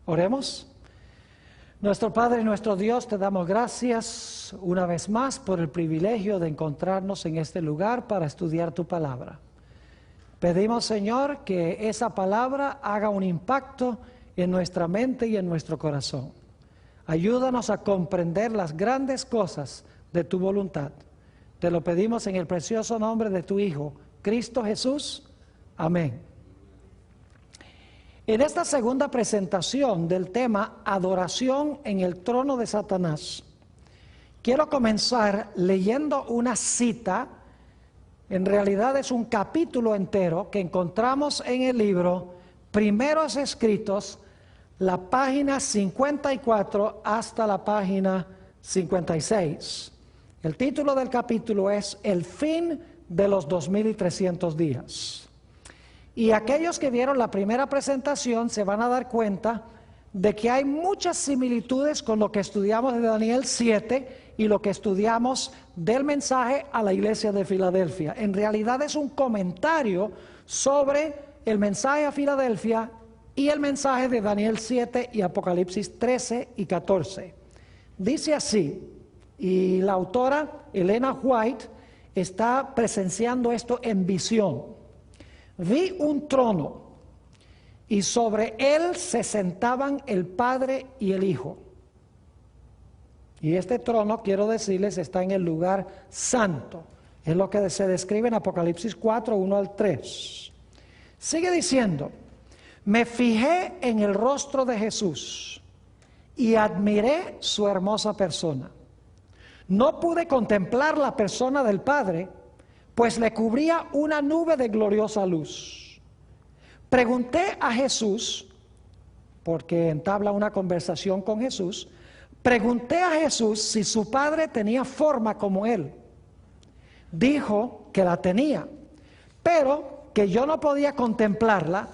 Oremos. Nuestro Padre y nuestro Dios, te damos gracias una vez más por el privilegio de encontrarnos en este lugar para estudiar tu palabra. Pedimos, Señor, que esa palabra haga un impacto en nuestra mente y en nuestro corazón. Ayúdanos a comprender las grandes cosas de tu voluntad. Te lo pedimos en el precioso nombre de tu Hijo, Cristo Jesús. Amén. En esta segunda presentación del tema Adoración en el trono de Satanás, quiero comenzar leyendo una cita. En realidad es un capítulo entero que encontramos en el libro Primeros Escritos, la página 54 hasta la página 56. El título del capítulo es El fin de los 2300 días. Y aquellos que vieron la primera presentación se van a dar cuenta de que hay muchas similitudes con lo que estudiamos de Daniel 7 y lo que estudiamos del mensaje a la iglesia de Filadelfia. En realidad es un comentario sobre el mensaje a Filadelfia y el mensaje de Daniel 7 y Apocalipsis 13 y 14. Dice así, y la autora Elena White está presenciando esto en visión. Vi un trono y sobre él se sentaban el Padre y el Hijo. Y este trono, quiero decirles, está en el lugar santo. Es lo que se describe en Apocalipsis 4, 1 al 3. Sigue diciendo, me fijé en el rostro de Jesús y admiré su hermosa persona. No pude contemplar la persona del Padre, pues le cubría una nube de gloriosa luz. Pregunté a Jesús, porque entabla una conversación con Jesús, pregunté a Jesús si su Padre tenía forma como él. Dijo que la tenía, pero que yo no podía contemplarla,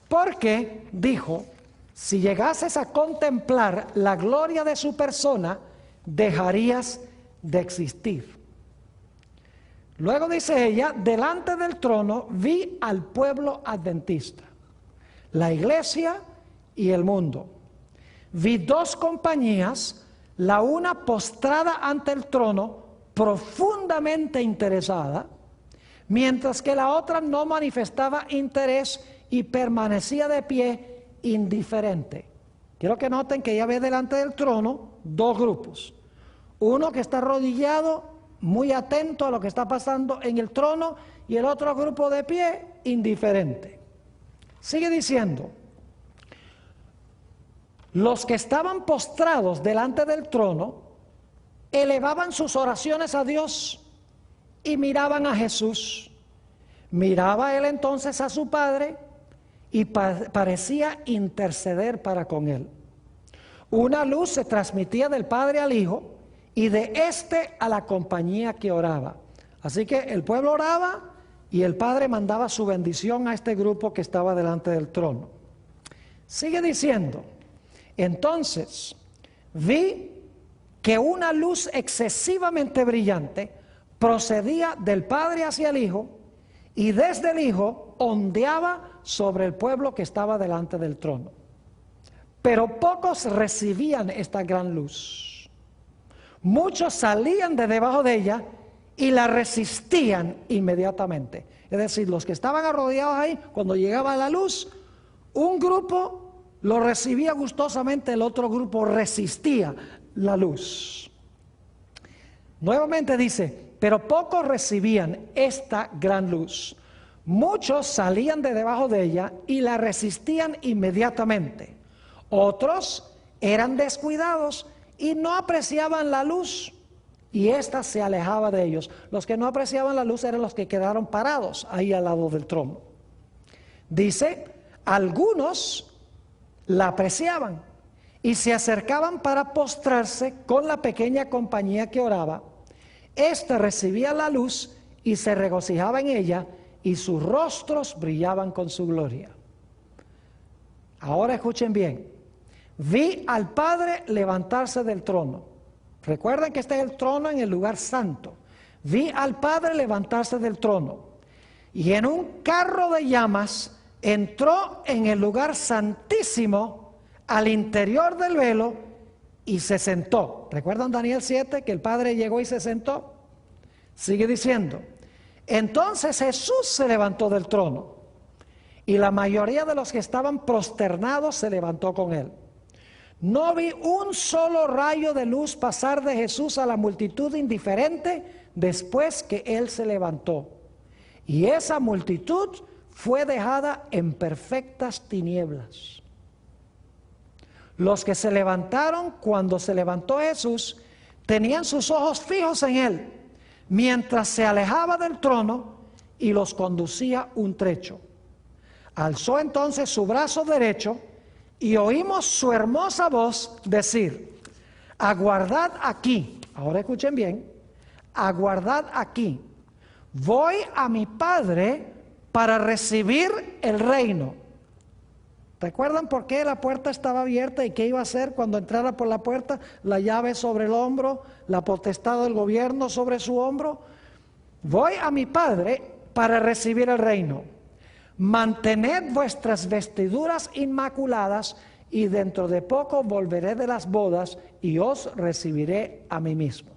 porque, dijo, si llegases a contemplar la gloria de su persona, dejarías de existir. Luego dice ella, delante del trono vi al pueblo adventista, la iglesia y el mundo. Vi dos compañías, la una postrada ante el trono, profundamente interesada, mientras que la otra no manifestaba interés y permanecía de pie indiferente. Quiero que noten que ella ve delante del trono dos grupos. Uno que está arrodillado, muy atento a lo que está pasando en el trono, y el otro grupo de pie, indiferente. Sigue diciendo, los que estaban postrados delante del trono elevaban sus oraciones a Dios y miraban a Jesús. Miraba él entonces a su Padre y parecía interceder para con él. Una luz se transmitía del Padre al Hijo y de éste a la compañía que oraba. Así que el pueblo oraba y el Padre mandaba su bendición a este grupo que estaba delante del trono. Sigue diciendo, entonces vi que una luz excesivamente brillante procedía del Padre hacia el Hijo y desde el Hijo ondeaba sobre el pueblo que estaba delante del trono. Pero pocos recibían esta gran luz. Muchos salían de debajo de ella y la resistían inmediatamente. Es decir, los que estaban arrodillados ahí, cuando llegaba la luz, un grupo lo recibía gustosamente, el otro grupo resistía la luz. Nuevamente dice, pero pocos recibían esta gran luz. Muchos salían de debajo de ella y la resistían inmediatamente. Otros eran descuidados y no apreciaban la luz, y ésta se alejaba de ellos. Los que no apreciaban la luz eran los que quedaron parados ahí al lado del trono. Dice, algunos la apreciaban y se acercaban para postrarse con la pequeña compañía que oraba. Ésta recibía la luz y se regocijaba en ella, y sus rostros brillaban con su gloria. Ahora escuchen bien. Vi al Padre levantarse del trono. Recuerden que este es el trono en el lugar santo. Vi al Padre levantarse del trono, y en un carro de llamas entró en el lugar santísimo al interior del velo y se sentó. ¿Recuerdan Daniel 7 que el Padre llegó y se sentó? Sigue diciendo, entonces Jesús se levantó del trono y la mayoría de los que estaban prosternados se levantó con él. No vi un solo rayo de luz pasar de Jesús a la multitud indiferente después que él se levantó. Y esa multitud fue dejada en perfectas tinieblas. Los que se levantaron cuando se levantó Jesús tenían sus ojos fijos en él, mientras se alejaba del trono y los conducía un trecho. Alzó entonces su brazo derecho y oímos su hermosa voz decir, aguardad aquí, ahora escuchen bien, aguardad aquí, voy a mi Padre para recibir el reino. ¿Recuerdan por qué la puerta estaba abierta y qué iba a hacer cuando entrara por la puerta? La llave sobre el hombro, la potestad del gobierno sobre su hombro. Voy a mi Padre para recibir el reino. Mantened vuestras vestiduras inmaculadas y dentro de poco volveré de las bodas y os recibiré a mí mismo.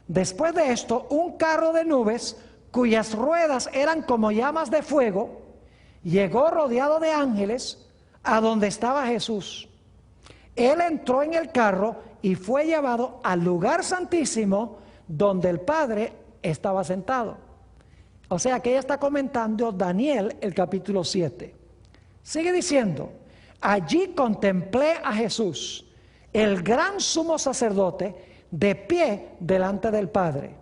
Después de esto, un carro de nubes cuyas ruedas eran como llamas de fuego, llegó rodeado de ángeles a donde estaba Jesús. Él entró en el carro y fue llevado al lugar santísimo donde el Padre estaba sentado. O sea que ella está comentando Daniel el capítulo 7. Sigue diciendo, allí contemplé a Jesús, el gran sumo sacerdote, de pie delante del Padre.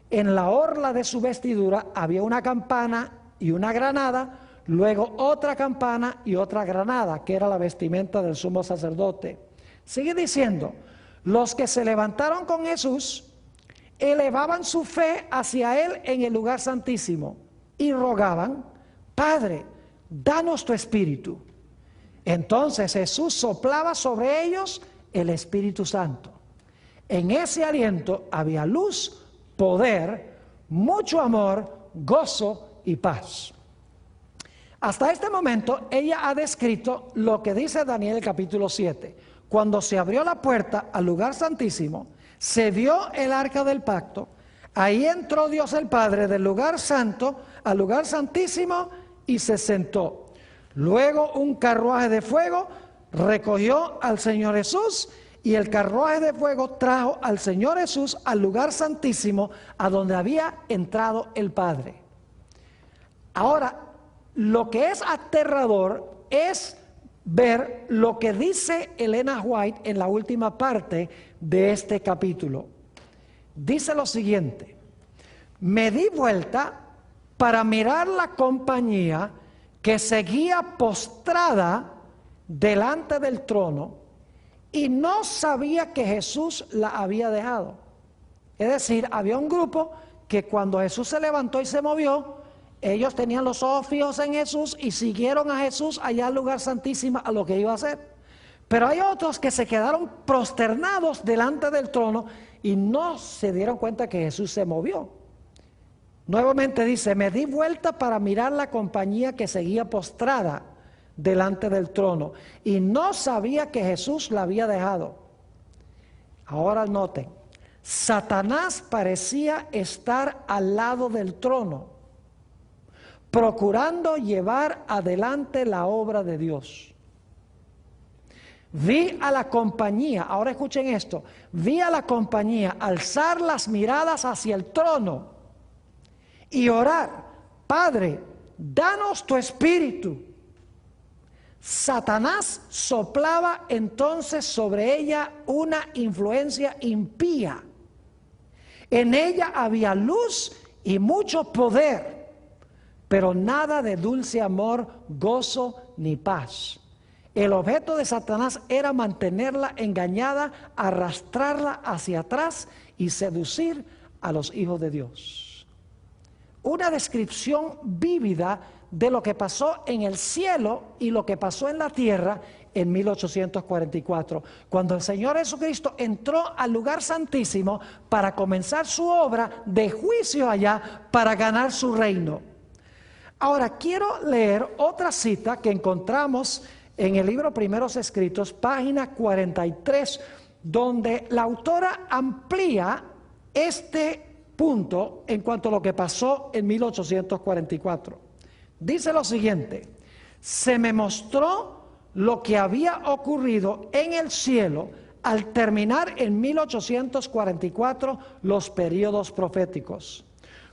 En la orla de su vestidura había una campana y una granada, luego otra campana y otra granada, que era la vestimenta del sumo sacerdote. Sigue diciendo, los que se levantaron con Jesús elevaban su fe hacia él en el lugar santísimo y rogaban, Padre, danos tu espíritu. Entonces Jesús soplaba sobre ellos el Espíritu Santo. En ese aliento había luz, poder, mucho amor, gozo y paz. Hasta este momento ella ha descrito lo que dice Daniel el capítulo 7. Cuando se abrió la puerta al lugar santísimo, se vio el arca del pacto, ahí entró Dios el Padre del lugar santo al lugar santísimo y se sentó. Luego un carruaje de fuego recogió al Señor Jesús y el carruaje de fuego trajo al Señor Jesús al lugar santísimo a donde había entrado el Padre. Ahora, lo que es aterrador es ver lo que dice Elena White en la última parte de este capítulo. Dice lo siguiente: me di vuelta para mirar la compañía que seguía postrada delante del trono y no sabía que Jesús la había dejado. Es decir, había un grupo que cuando Jesús se levantó y se movió, ellos tenían los ojos fijos en Jesús y siguieron a Jesús allá al lugar santísimo a lo que iba a hacer. Pero hay otros que se quedaron prosternados delante del trono y no se dieron cuenta que Jesús se movió. Nuevamente dice, me di vuelta para mirar la compañía que seguía postrada delante del trono y no sabía que Jesús la había dejado. Ahora noten, Satanás parecía estar al lado del trono, procurando llevar adelante la obra de Dios. Vi a la compañía, ahora escuchen esto, vi a la compañía alzar las miradas hacia el trono y orar, Padre, danos tu espíritu. Satanás soplaba entonces sobre ella una influencia impía. En ella había luz y mucho poder, pero nada de dulce amor, gozo ni paz. El objeto de Satanás era mantenerla engañada, arrastrarla hacia atrás y seducir a los hijos de Dios. Una descripción vívida de lo que pasó en el cielo y lo que pasó en la tierra en 1844, cuando el Señor Jesucristo entró al lugar santísimo para comenzar su obra de juicio allá para ganar su reino. Ahora quiero leer otra cita que encontramos en el libro Primeros Escritos, página 43, donde la autora amplía este punto en cuanto a lo que pasó en 1844. Dice lo siguiente: se me mostró lo que había ocurrido en el cielo al terminar en 1844 los períodos proféticos.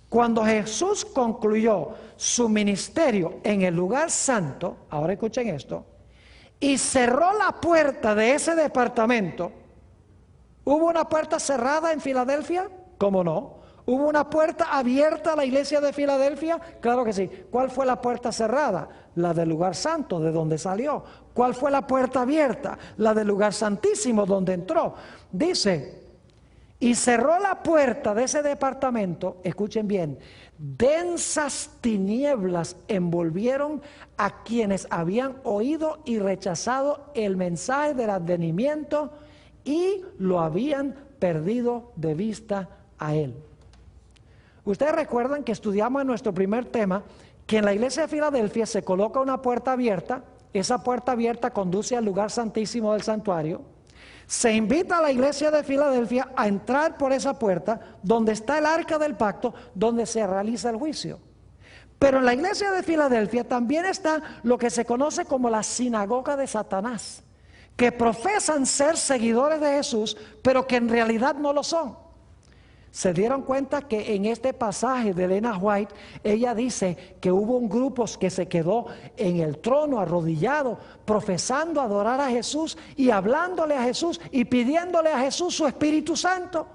Cuando Jesús concluyó su ministerio en el lugar santo, ahora escuchen esto, y cerró la puerta de ese departamento. ¿Hubo una puerta cerrada en Filadelfia? ¿Cómo no? ¿Hubo una puerta abierta a la iglesia de Filadelfia? Claro que sí. ¿Cuál fue la puerta cerrada? La del lugar santo, de donde salió. ¿Cuál fue la puerta abierta? La del lugar santísimo, donde entró. Dice, y cerró la puerta de ese departamento, escuchen bien, densas tinieblas envolvieron a quienes habían oído y rechazado el mensaje del advenimiento y lo habían perdido de vista a él. Ustedes recuerdan que estudiamos en nuestro primer tema que en la iglesia de Filadelfia se coloca una puerta abierta. Esa puerta abierta conduce al lugar santísimo del santuario. Se invita a la iglesia de Filadelfia a entrar por esa puerta donde está el arca del pacto, donde se realiza el juicio. Pero en la iglesia de Filadelfia también está lo que se conoce como la sinagoga de Satanás, que profesan ser seguidores de Jesús, pero que en realidad no lo son. Se dieron cuenta que en este pasaje de Elena White, ella dice que hubo un grupo que se quedó en el trono arrodillado, profesando adorar a Jesús y hablándole a Jesús y pidiéndole a Jesús su Espíritu Santo.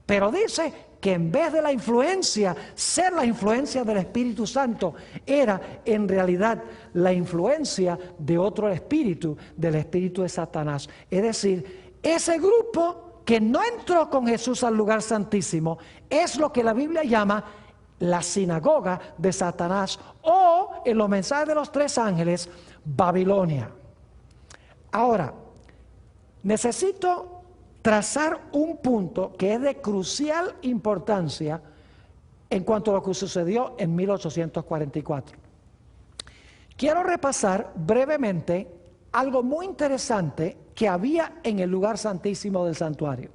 Pero dice que en vez de la influencia, ser la influencia del Espíritu Santo, era en realidad la influencia de otro espíritu, del espíritu de Satanás. Es decir, ese grupo que no entró con Jesús al lugar santísimo es lo que la Biblia llama la sinagoga de Satanás, o en los mensajes de los tres ángeles, Babilonia. Ahora, necesito trazar un punto que es de crucial importancia en cuanto a lo que sucedió en 1844. Quiero repasar brevemente algo muy interesante que había en el lugar santísimo del santuario.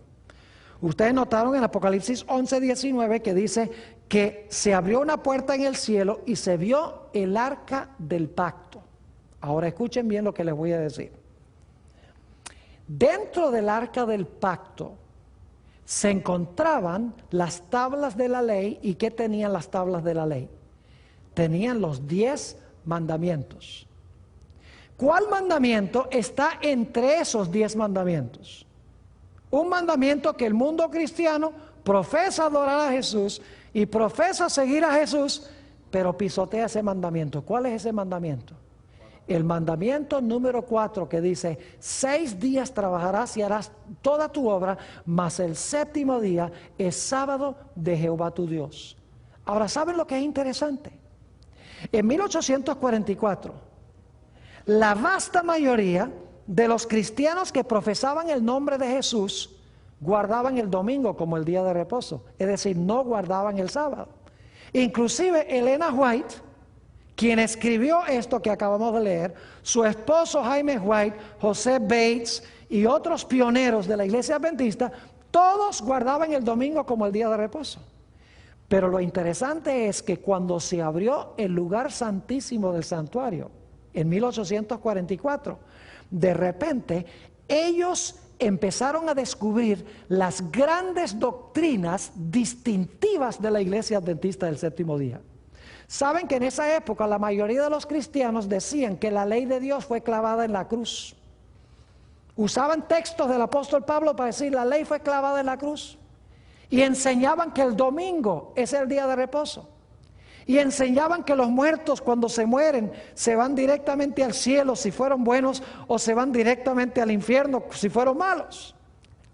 Ustedes notaron en Apocalipsis 11:19 que dice que se abrió una puerta en el cielo y se vio el arca del pacto. Ahora escuchen bien lo que les voy a decir. Dentro del arca del pacto se encontraban las tablas de la ley. ¿Y qué tenían las tablas de la ley? Tenían los 10 mandamientos. ¿Cuál mandamiento está entre esos 10 mandamientos? Un mandamiento que el mundo cristiano profesa adorar a Jesús y profesa seguir a Jesús, pero pisotea ese mandamiento. ¿Cuál es ese mandamiento? El mandamiento número 4, que dice: 6 días trabajarás y harás toda tu obra, mas el séptimo día es sábado de Jehová tu Dios. Ahora, ¿saben lo que es interesante? En 1844, la vasta mayoría de los cristianos que profesaban el nombre de Jesús guardaban el domingo como el día de reposo, es decir, no guardaban el sábado. Inclusive Elena White, quien escribió esto que acabamos de leer, su esposo Jaime White, José Bates y otros pioneros de la iglesia adventista, todos guardaban el domingo como el día de reposo. Pero lo interesante es que cuando se abrió el lugar santísimo del santuario, en 1844, de repente ellos empezaron a descubrir las grandes doctrinas distintivas de la iglesia adventista del séptimo día. Saben que en esa época la mayoría de los cristianos decían que la ley de Dios fue clavada en la cruz. Usaban textos del apóstol Pablo para decir la ley fue clavada en la cruz. Y enseñaban que el domingo es el día de reposo. Y enseñaban que los muertos cuando se mueren se van directamente al cielo si fueron buenos, o se van directamente al infierno si fueron malos.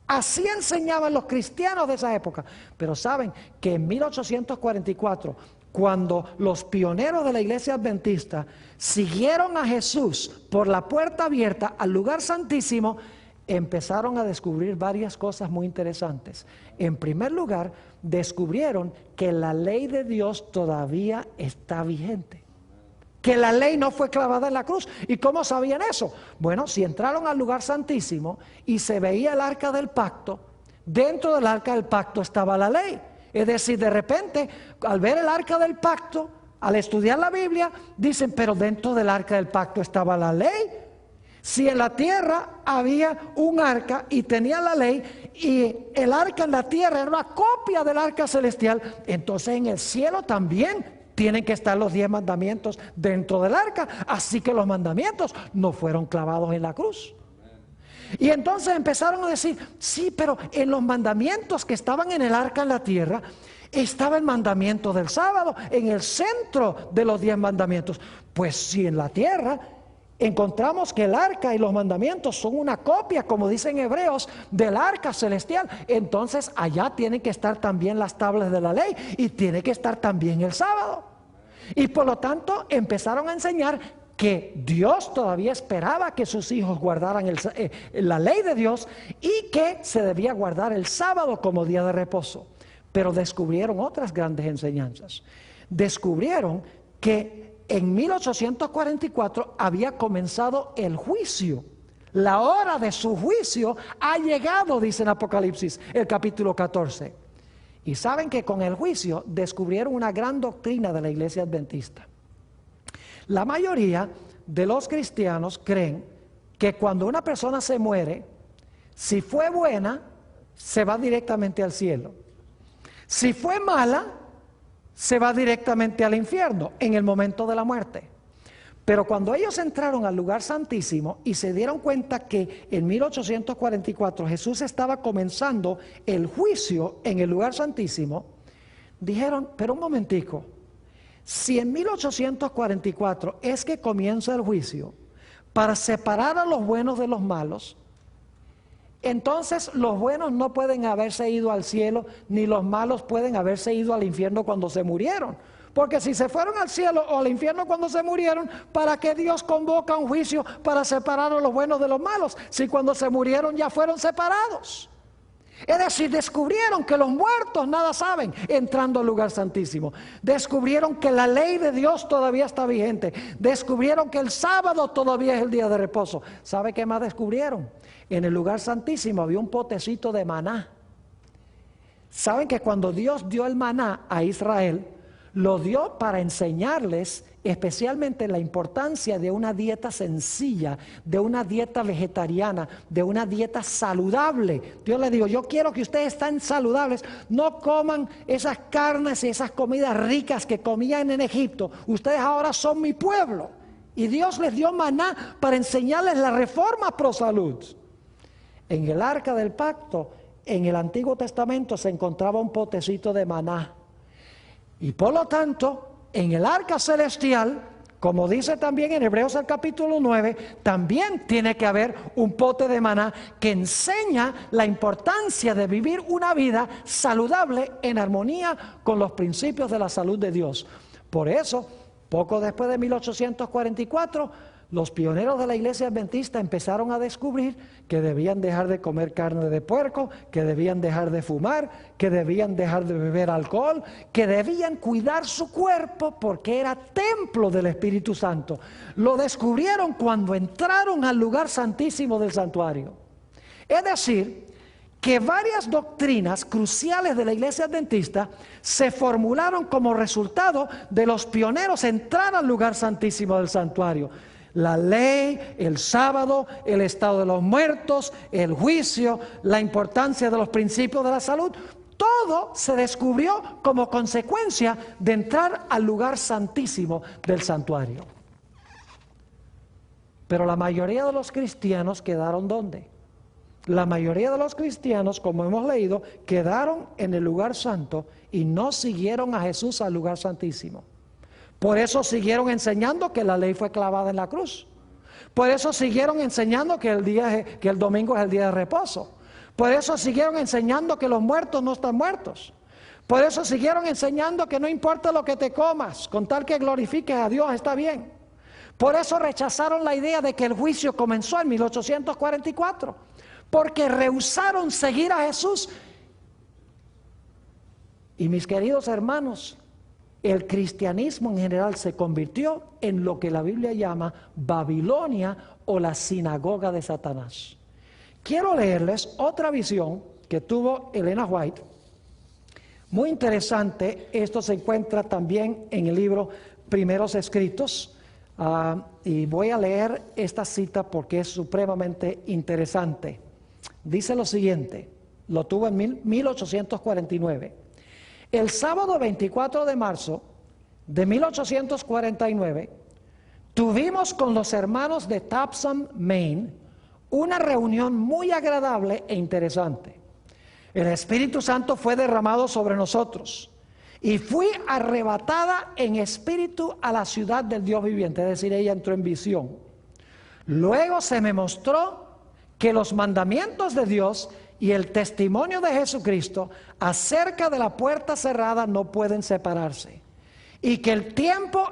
Así enseñaban los cristianos de esa época. Pero saben que en 1844, cuando los pioneros de la iglesia adventista siguieron a Jesús por la puerta abierta al lugar santísimo, empezaron a descubrir varias cosas muy interesantes. En primer lugar, descubrieron que la ley de Dios todavía está vigente. que la ley no fue clavada en la cruz. ¿Y cómo sabían eso? Bueno, si entraron al lugar santísimo y se veía el arca del pacto, dentro del arca del pacto estaba la ley. Es decir, de repente, al ver el arca del pacto, al estudiar la Biblia, dicen, pero dentro del arca del pacto estaba la ley. Si en la tierra había un arca y tenía la ley, y el arca en la tierra era una copia del arca celestial, entonces en el cielo también tienen que estar los 10 mandamientos dentro del arca. Así que los mandamientos no fueron clavados en la cruz. Y entonces empezaron a decir, sí, pero en los mandamientos que estaban en el arca en la tierra, estaba el mandamiento del sábado en el centro de los 10 mandamientos. Pues si en la tierra encontramos que el arca y los mandamientos son una copia, como dicen Hebreos, del arca celestial, entonces allá tienen que estar también las tablas de la ley y tiene que estar también el sábado. Y por lo tanto empezaron a enseñar que Dios todavía esperaba que sus hijos guardaran la ley de Dios y que se debía guardar el sábado como día de reposo. Pero descubrieron otras grandes enseñanzas. Descubrieron que en 1844 había comenzado el juicio. La hora de su juicio ha llegado, dice en Apocalipsis, el capítulo 14. Y saben que con el juicio descubrieron una gran doctrina de la iglesia adventista. La mayoría de los cristianos creen que cuando una persona se muere, si fue buena, se va directamente al cielo. Si fue mala, se va directamente al infierno en el momento de la muerte. Pero cuando ellos entraron al lugar santísimo y se dieron cuenta que en 1844 Jesús estaba comenzando el juicio en el lugar santísimo, dijeron, pero un momentico, si en 1844 es que comienza el juicio para separar a los buenos de los malos, entonces los buenos no pueden haberse ido al cielo, ni los malos pueden haberse ido al infierno cuando se murieron. Porque si se fueron al cielo o al infierno cuando se murieron, ¿para qué Dios convoca un juicio para separar a los buenos de los malos? Si cuando se murieron ya fueron separados. Es decir, descubrieron que los muertos nada saben entrando al lugar santísimo. Descubrieron que la ley de Dios todavía está vigente. Descubrieron que el sábado todavía es el día de reposo. ¿Sabe qué más descubrieron? En el lugar santísimo había un potecito de maná. ¿Saben que cuando Dios dio el maná a Israel, lo dio para enseñarles especialmente la importancia de una dieta sencilla, de una dieta vegetariana, de una dieta saludable? Dios les dijo, yo quiero que ustedes estén saludables, no coman esas carnes y esas comidas ricas que comían en Egipto, ustedes ahora son mi pueblo. Y Dios les dio maná para enseñarles la reforma pro salud. En el arca del pacto, en el Antiguo Testamento se encontraba un potecito de maná. Y por lo tanto, en el arca celestial, como dice también en Hebreos el capítulo 9, también tiene que haber un pote de maná que enseña la importancia de vivir una vida saludable en armonía con los principios de la salud de Dios. Por eso, poco después de 1844, los pioneros de la iglesia adventista empezaron a descubrir que debían dejar de comer carne de puerco, que debían dejar de fumar, que debían dejar de beber alcohol, que debían cuidar su cuerpo porque era templo del Espíritu Santo. Lo descubrieron cuando entraron al lugar santísimo del santuario. Es decir, que varias doctrinas cruciales de la iglesia adventista se formularon como resultado de los pioneros entrar al lugar santísimo del santuario. La ley, el sábado, el estado de los muertos, el juicio, la importancia de los principios de la salud, todo se descubrió como consecuencia de entrar al lugar santísimo del santuario. Pero la mayoría de los cristianos quedaron ¿dónde? La mayoría de los cristianos, como hemos leído, quedaron en el lugar santo y no siguieron a Jesús al lugar santísimo. Por eso siguieron enseñando que la ley fue clavada en la cruz. Por eso siguieron enseñando que el domingo es el día de reposo. Por eso siguieron enseñando que los muertos no están muertos. Por eso siguieron enseñando que no importa lo que te comas, con tal que glorifiques a Dios está bien. Por eso rechazaron la idea de que el juicio comenzó en 1844. Porque rehusaron seguir a Jesús. Y mis queridos hermanos, el cristianismo en general se convirtió en lo que la Biblia llama Babilonia o la sinagoga de Satanás. Quiero leerles otra visión que tuvo Elena White, muy interesante. Esto se encuentra también en el libro Primeros Escritos, y voy a leer esta cita porque es supremamente interesante. Dice lo siguiente, lo tuvo en 1849. El sábado 24 de marzo de 1849, tuvimos con los hermanos de Towson, Maine, una reunión muy agradable e interesante. El Espíritu Santo fue derramado sobre nosotros y fui arrebatada en espíritu a la ciudad del Dios viviente, es decir, ella entró en visión. Luego se me mostró que los mandamientos de Dios y el testimonio de Jesucristo acerca de la puerta cerrada no pueden separarse. Y que el tiempo,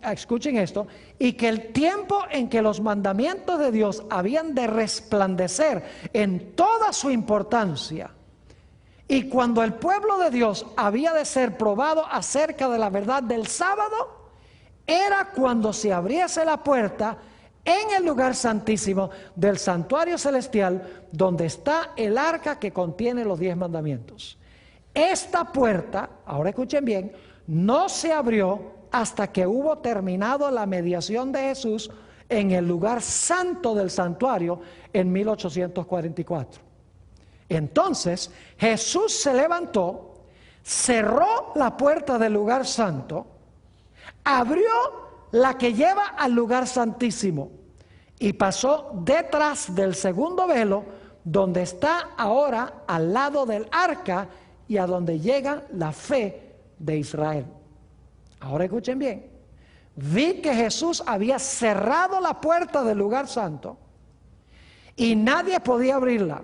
escuchen esto, y que el tiempo en que los mandamientos de Dios habían de resplandecer en toda su importancia, y cuando el pueblo de Dios había de ser probado acerca de la verdad del sábado, era cuando se abriese la puerta en el lugar santísimo del santuario celestial, donde está el arca que contiene los 10 mandamientos. Esta puerta, ahora escuchen bien, no se abrió hasta que hubo terminado la mediación de Jesús en el lugar santo del santuario en 1844. Entonces Jesús se levantó, cerró la puerta del lugar santo, abrió la que lleva al lugar santísimo y pasó detrás del segundo velo, donde está ahora al lado del arca y a donde llega la fe de Israel. Ahora escuchen bien, vi que Jesús había cerrado la puerta del lugar santo y nadie podía abrirla,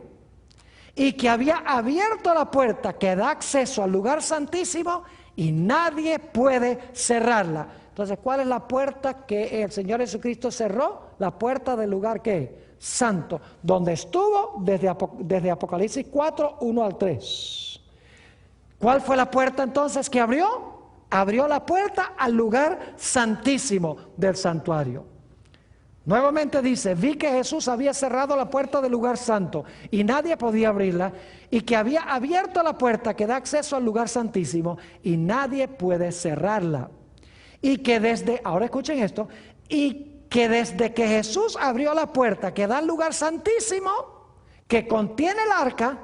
y que había abierto la puerta que da acceso al lugar santísimo y nadie puede cerrarla. Entonces, ¿cuál es la puerta que el Señor Jesucristo cerró? La puerta del lugar ¿qué? Santo, donde estuvo desde Apocalipsis 4, 1 al 3. ¿Cuál fue la puerta entonces que abrió? Abrió la puerta al lugar santísimo del santuario. Nuevamente dice, vi que Jesús había cerrado la puerta del lugar santo y nadie podía abrirla, y que había abierto la puerta que da acceso al lugar santísimo y nadie puede cerrarla. Y que ahora escuchen esto, y que desde que Jesús abrió la puerta que da al lugar santísimo, que contiene el arca,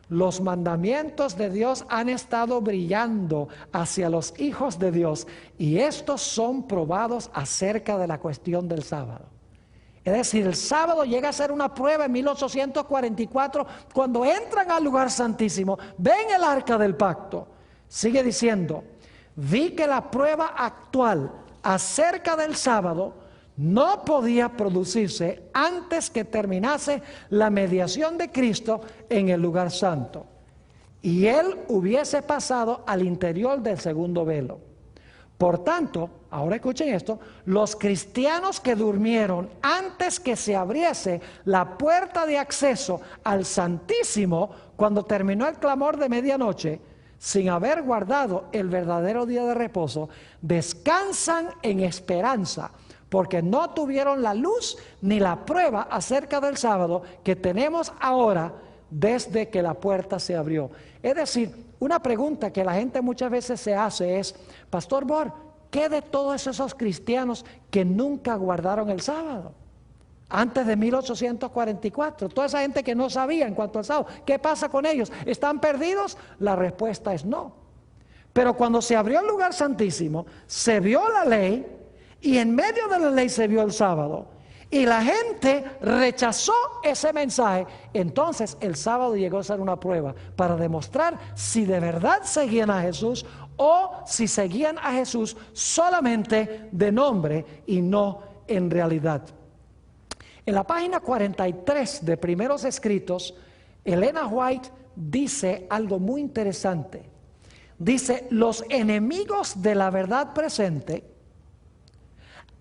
los mandamientos de Dios han estado brillando hacia los hijos de Dios, y estos son probados acerca de la cuestión del sábado. Es decir, el sábado llega a ser una prueba en 1844, cuando entran al lugar santísimo, ven el arca del pacto. Sigue diciendo, vi que la prueba actual acerca del sábado no podía producirse antes que terminase la mediación de Cristo en el lugar santo, y Él hubiese pasado al interior del segundo velo. Por tanto, ahora escuchen esto, los cristianos que durmieron antes que se abriese la puerta de acceso al Santísimo, cuando terminó el clamor de medianoche, sin haber guardado el verdadero día de reposo, descansan en esperanza, porque no tuvieron la luz ni la prueba acerca del sábado que tenemos ahora desde que la puerta se abrió. Es decir, una pregunta que la gente muchas veces se hace es, Pastor Bor, ¿qué de todos esos cristianos que nunca guardaron el sábado? Antes de 1844, toda esa gente que no sabía en cuanto al sábado, ¿qué pasa con ellos? ¿Están perdidos? La respuesta es no. Pero cuando se abrió el lugar santísimo, se vio la ley, y en medio de la ley se vio el sábado, y la gente rechazó ese mensaje. Entonces el sábado llegó a ser una prueba para demostrar si de verdad seguían a Jesús o si seguían a Jesús solamente de nombre y no en realidad. En la página 43 de Primeros Escritos, Elena White dice algo muy interesante. Dice, los enemigos de la verdad presente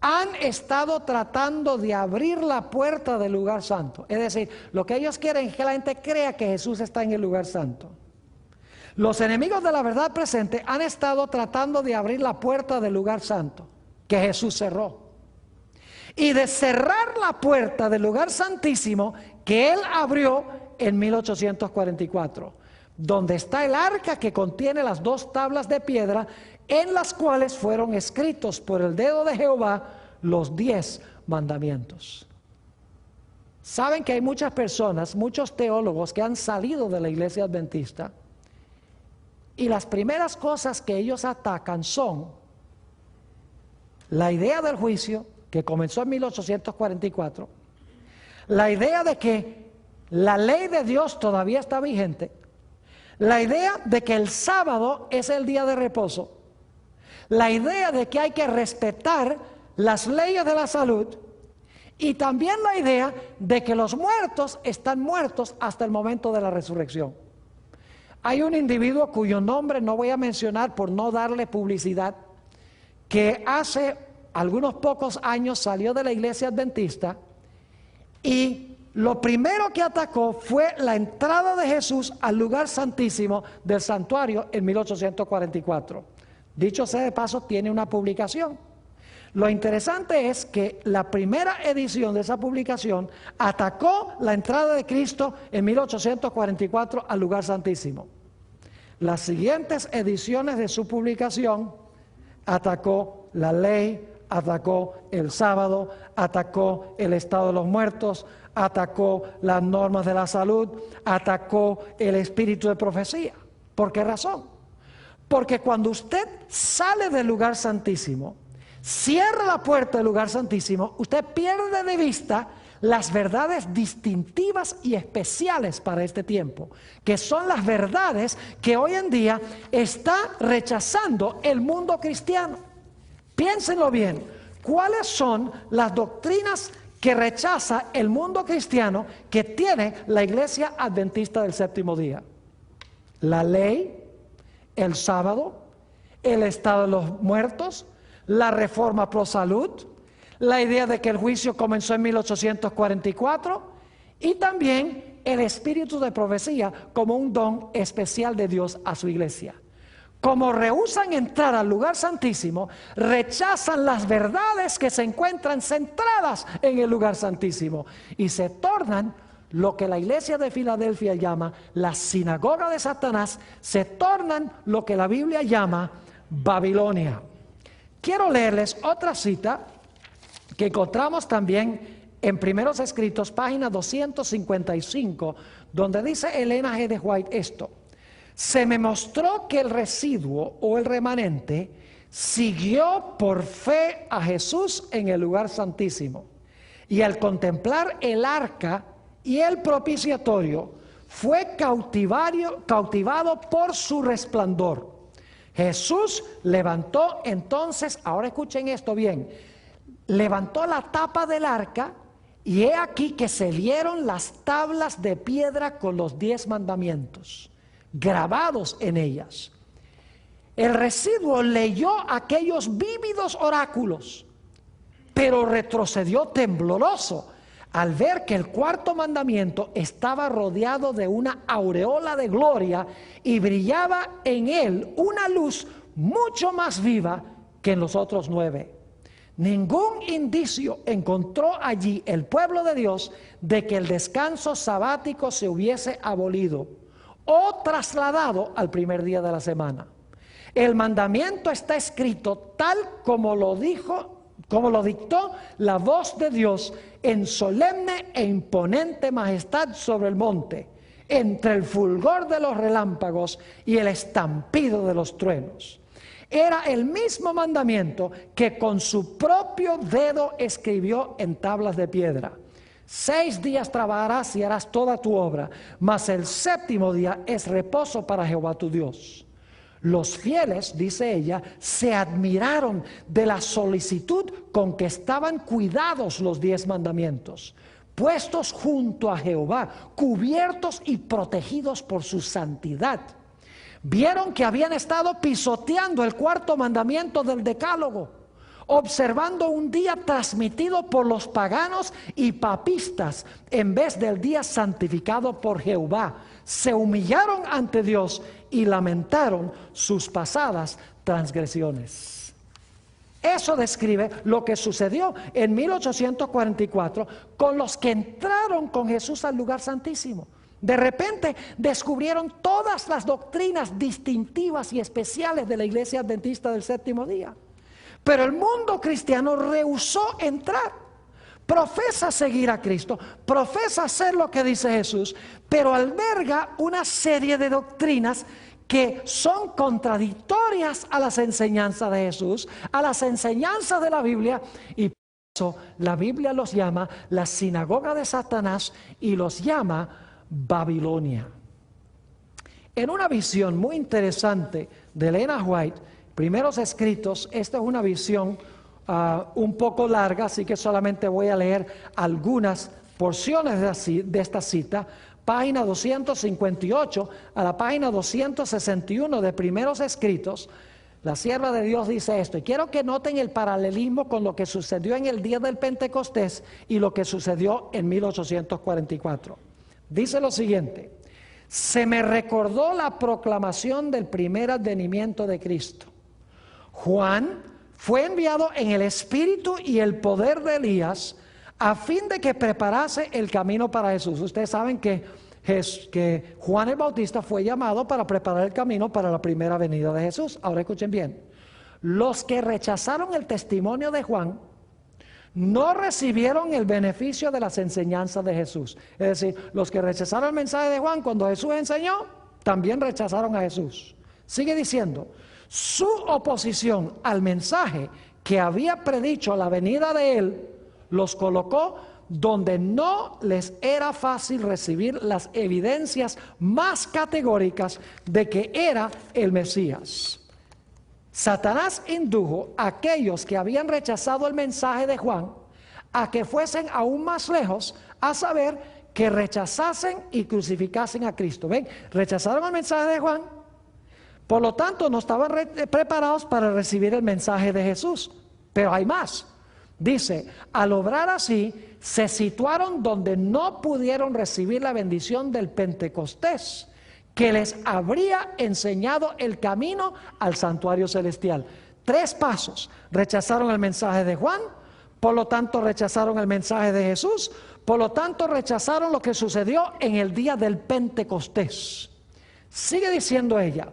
han estado tratando de abrir la puerta del lugar santo. Es decir, lo que ellos quieren es que la gente crea que Jesús está en el lugar santo. Los enemigos de la verdad presente han estado tratando de abrir la puerta del lugar santo que Jesús cerró. Y de cerrar la puerta del lugar santísimo que Él abrió en 1844, donde está el arca que contiene las 2 tablas de piedra en las cuales fueron escritos por el dedo de Jehová los 10 mandamientos. Saben que hay muchas personas, muchos teólogos que han salido de la iglesia adventista, y las primeras cosas que ellos atacan son la idea del juicio, que comenzó en 1844, la idea de que la ley de Dios todavía está vigente, la idea de que el sábado es el día de reposo, la idea de que hay que respetar las leyes de la salud, y también la idea de que los muertos están muertos hasta el momento de la resurrección. Hay un individuo cuyo nombre no voy a mencionar por no darle publicidad, que hace algunos pocos años salió de la iglesia adventista y lo primero que atacó fue la entrada de Jesús al lugar santísimo del santuario en 1844. Dicho sea de paso, tiene una publicación. Lo interesante es que la primera edición de esa publicación atacó la entrada de Cristo en 1844 al lugar santísimo. Las siguientes ediciones de su publicación atacó la ley, atacó el sábado, atacó el estado de los muertos, atacó las normas de la salud, atacó el espíritu de profecía. ¿Por qué razón? Porque cuando usted sale del lugar santísimo, cierra la puerta del lugar santísimo, usted pierde de vista las verdades distintivas y especiales para este tiempo, que son las verdades que hoy en día está rechazando el mundo cristiano. Piénsenlo bien, ¿cuáles son las doctrinas que rechaza el mundo cristiano que tiene la iglesia adventista del séptimo día? La ley, el sábado, el estado de los muertos, la reforma pro salud, la idea de que el juicio comenzó en 1844 y también el espíritu de profecía como un don especial de Dios a su iglesia. Como rehúsan entrar al lugar santísimo, rechazan las verdades que se encuentran centradas en el lugar santísimo y se tornan lo que la iglesia de Filadelfia llama la sinagoga de Satanás, se tornan lo que la Biblia llama Babilonia. Quiero leerles otra cita que encontramos también en Primeros Escritos, página 255, donde dice Elena G. de White esto: se me mostró que el residuo o el remanente siguió por fe a Jesús en el lugar santísimo, y al contemplar el arca y el propiciatorio fue cautivado por su resplandor. Jesús levantó entonces, ahora escuchen esto bien, levantó la tapa del arca y he aquí que se vieron las tablas de piedra con los 10 mandamientos grabados en ellas. El residuo leyó aquellos vívidos oráculos, pero retrocedió tembloroso al ver que el 4º mandamiento estaba rodeado de una aureola de gloria y brillaba en él una luz mucho más viva que en los otros 9. Ningún indicio encontró allí el pueblo de Dios de que el descanso sabático se hubiese abolido o trasladado al primer día de la semana. El mandamiento está escrito tal como lo dictó la voz de Dios en solemne e imponente majestad sobre el monte, entre el fulgor de los relámpagos y el estampido de los truenos. Era el mismo mandamiento que con su propio dedo escribió en tablas de piedra. 6 días trabajarás y harás toda tu obra, mas el 7º día es reposo para Jehová tu Dios. Los fieles, dice ella, se admiraron de la solicitud con que estaban cuidados los 10 mandamientos, puestos junto a Jehová, cubiertos y protegidos por su santidad. Vieron que habían estado pisoteando el 4º mandamiento del decálogo, observando un día transmitido por los paganos y papistas en vez del día santificado por Jehová. Se humillaron ante Dios y lamentaron sus pasadas transgresiones. Eso describe lo que sucedió en 1844 con los que entraron con Jesús al lugar santísimo. De repente descubrieron todas las doctrinas distintivas y especiales de la Iglesia Adventista del Séptimo Día. Pero el mundo cristiano rehusó entrar. Profesa seguir a Cristo, profesa hacer lo que dice Jesús, pero alberga una serie de doctrinas que son contradictorias a las enseñanzas de Jesús, a las enseñanzas de la Biblia, y por eso la Biblia los llama la sinagoga de Satanás y los llama Babilonia. En una visión muy interesante de Elena White, Primeros Escritos, esta es una visión un poco larga, así que solamente voy a leer algunas porciones de esta cita. Página 258 a la página 261 de Primeros Escritos, la sierva de Dios dice esto, y quiero que noten el paralelismo con lo que sucedió en el día del Pentecostés y lo que sucedió en 1844. Dice lo siguiente: se me recordó la proclamación del primer advenimiento de Cristo. Juan fue enviado en el espíritu y el poder de Elías a fin de que preparase el camino para Jesús. Ustedes saben que Juan el Bautista fue llamado para preparar el camino para la primera venida de Jesús. Ahora escuchen bien, los que rechazaron el testimonio de Juan no recibieron el beneficio de las enseñanzas de Jesús. Es decir, los que rechazaron el mensaje de Juan cuando Jesús enseñó, también rechazaron a Jesús. Sigue diciendo, su oposición al mensaje que había predicho la venida de él, los colocó donde no les era fácil recibir las evidencias más categóricas de que era el Mesías. Satanás indujo a aquellos que habían rechazado el mensaje de Juan a que fuesen aún más lejos, a saber, que rechazasen y crucificasen a Cristo. ¿Ven? Rechazaron el mensaje de Juan, por lo tanto no estaban preparados para recibir el mensaje de Jesús. Pero hay más. Dice, al obrar así, se situaron donde no pudieron recibir la bendición del Pentecostés, que les habría enseñado el camino al santuario celestial. 3 pasos. Rechazaron el mensaje de Juan, por lo tanto rechazaron el mensaje de Jesús, por lo tanto rechazaron lo que sucedió en el día del Pentecostés. Sigue diciendo ella,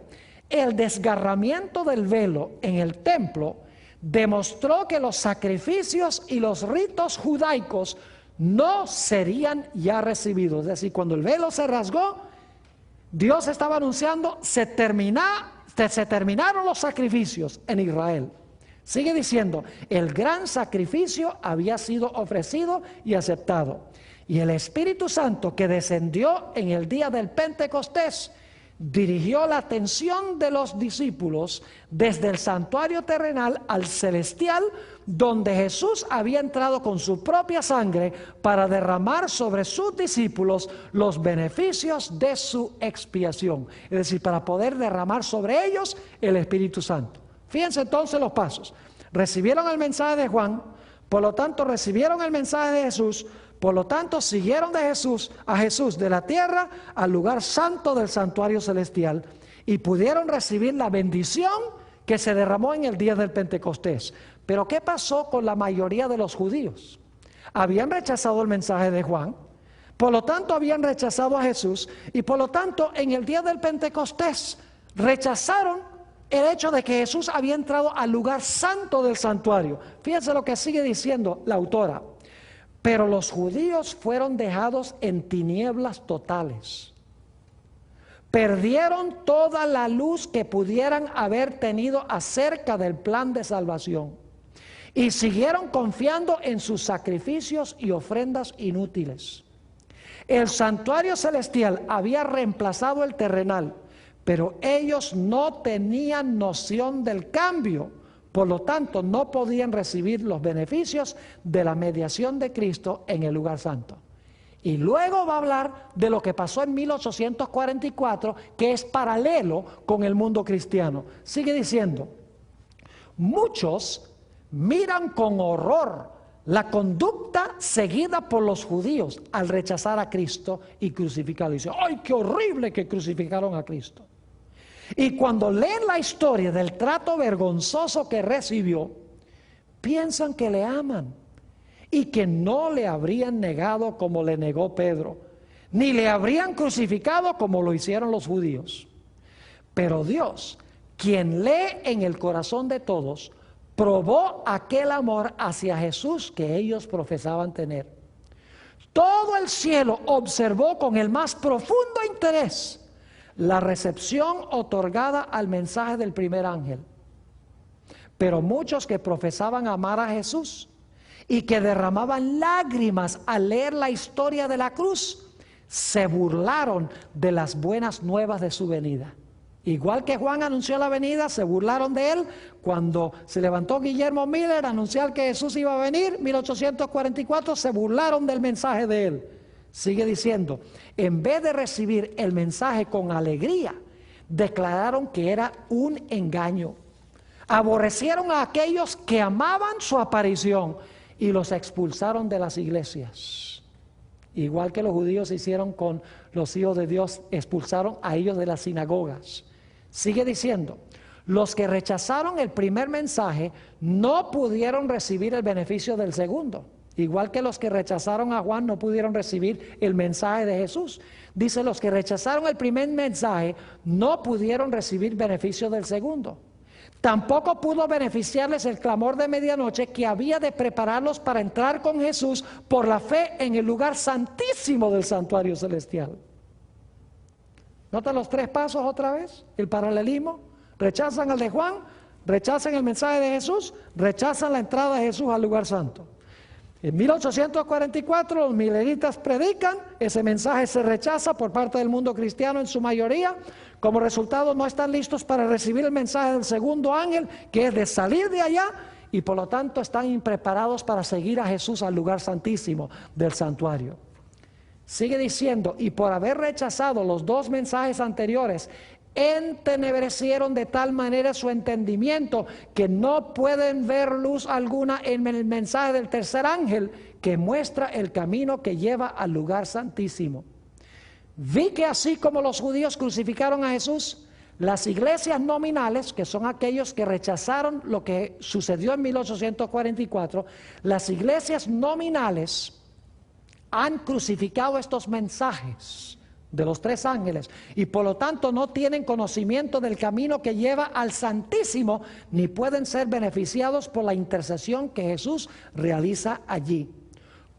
el desgarramiento del velo en el templo demostró que los sacrificios y los ritos judaicos no serían ya recibidos. Es decir, cuando el velo se rasgó, Dios estaba anunciando, se terminaron los sacrificios en Israel. Sigue diciendo, el gran sacrificio había sido ofrecido y aceptado. Y el Espíritu Santo que descendió en el día del Pentecostés dirigió la atención de los discípulos desde el santuario terrenal al celestial, donde Jesús había entrado con su propia sangre para derramar sobre sus discípulos los beneficios de su expiación. Es decir, para poder derramar sobre ellos el Espíritu Santo. Fíjense entonces los pasos. Recibieron el mensaje de Juan, por lo tanto recibieron el mensaje de Jesús, por lo tanto siguieron a Jesús de la tierra al lugar santo del santuario celestial y pudieron recibir la bendición que se derramó en el día del Pentecostés. Pero ¿qué pasó con la mayoría de los judíos? Habían rechazado el mensaje de Juan, por lo tanto habían rechazado a Jesús y por lo tanto en el día del Pentecostés rechazaron el hecho de que Jesús había entrado al lugar santo del santuario. Fíjense lo que sigue diciendo la autora. Pero los judíos fueron dejados en tinieblas totales. Perdieron toda la luz que pudieran haber tenido acerca del plan de salvación. Y siguieron confiando en sus sacrificios y ofrendas inútiles. El santuario celestial había reemplazado el terrenal, pero ellos no tenían noción del cambio. Por lo tanto, no podían recibir los beneficios de la mediación de Cristo en el lugar santo. Y luego va a hablar de lo que pasó en 1844, que es paralelo con el mundo cristiano. Sigue diciendo, muchos miran con horror la conducta seguida por los judíos al rechazar a Cristo y crucificarlo. Dicen, ¡ay, qué horrible que crucificaron a Cristo! Y cuando leen la historia del trato vergonzoso que recibió, piensan que le aman y que no le habrían negado como le negó Pedro, ni le habrían crucificado como lo hicieron los judíos. Pero Dios, quien lee en el corazón de todos, probó aquel amor hacia Jesús que ellos profesaban tener. Todo el cielo observó con el más profundo interés la recepción otorgada al mensaje del primer ángel. Pero muchos que profesaban amar a Jesús y que derramaban lágrimas al leer la historia de la cruz, se burlaron de las buenas nuevas de su venida. Igual que Juan anunció la venida, se burlaron de él. Cuando se levantó Guillermo Miller a anunciar que Jesús iba a venir, 1844, se burlaron del mensaje de él. Sigue diciendo, en vez de recibir el mensaje con alegría, declararon que era un engaño. Aborrecieron a aquellos que amaban su aparición y los expulsaron de las iglesias. Igual que los judíos hicieron con los hijos de Dios, expulsaron a ellos de las sinagogas. Sigue diciendo, los que rechazaron el primer mensaje no pudieron recibir el beneficio del segundo. Igual que los que rechazaron a Juan no pudieron recibir el mensaje de Jesús. Dice, los que rechazaron el primer mensaje no pudieron recibir beneficio del segundo. Tampoco pudo beneficiarles el clamor de medianoche que había de prepararlos para entrar con Jesús por la fe en el lugar santísimo del santuario celestial. ¿Nota los tres pasos otra vez? El paralelismo. Rechazan al de Juan, rechazan el mensaje de Jesús, rechazan la entrada de Jesús al lugar santo. En 1844 los mileritas predican, ese mensaje se rechaza por parte del mundo cristiano en su mayoría. Como resultado no están listos para recibir el mensaje del segundo ángel, que es de salir de allá, y por lo tanto están impreparados para seguir a Jesús al lugar santísimo del santuario. Sigue diciendo, y por haber rechazado los dos mensajes anteriores, entenebrecieron de tal manera su entendimiento que no pueden ver luz alguna en el mensaje del tercer ángel que muestra el camino que lleva al lugar santísimo. Vi que así como los judíos crucificaron a Jesús, las iglesias nominales, que son aquellos que rechazaron lo que sucedió en 1844, las iglesias nominales han crucificado estos mensajes de los tres ángeles y por lo tanto no tienen conocimiento del camino que lleva al Santísimo, ni pueden ser beneficiados por la intercesión que Jesús realiza allí.